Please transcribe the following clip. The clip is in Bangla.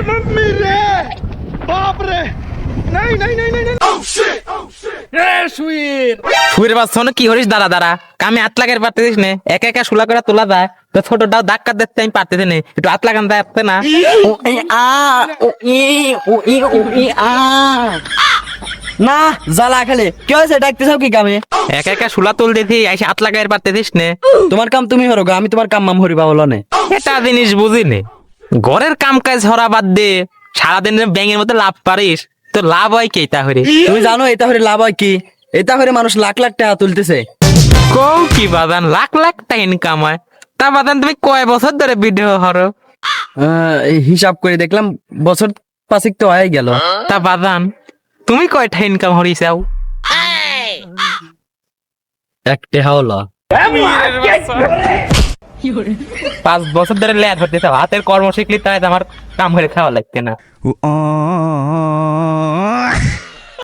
मम्मी रे बाप रे नहीं नहीं नहीं नहीं শুয়ের বাচ্চা কি হরিস দাঁড়া দাঁড়া কামে হাত লাগাই পারতেছিস না একা একা শুলা করে তোলা যায় তো ছোটটাও ধাক্কা দিতে আমি পারতেছি না একটু হাত লাগান যাচ্ছে না না জ্বালা খেলে কি হয়েছে ডাকতে চাও কি কামে? একা একা শুলা তুল দিতি এসে হাত লাগাই পারতেছিস না তোমার কাম তুমি হরো গো, আমি তোমার কাম মাম হরিবা বলো নে। এটা জিনিস বুঝি নে ঘরের কাম কাজ হরা বাদ দে সারাদিন ব্যাঙের মতো লাভ পারিস তো লাভ হয় কি তাহলে তুমি জানো এটা হরে লাভ হয় কি? এটা হরে মানুষ লাখ লাখ টাকা তুলতেছে। কও কি বাদান লাখ লাখ টাকা ইনকাম হয় তা বাদান তুমি কয় বছর ধরে ভিডিও হরো এই হিসাব করে দেখলাম বছর 5 তো হয়ে গেল। তা বাদান তুমি কয়টা ইনকাম হরিছাও একটা হলো 5 বছর ধরে ল্যাদ হতে হাতের কর্ম শিখলি তাই আমার কাম করে খাওয়া লাগছে না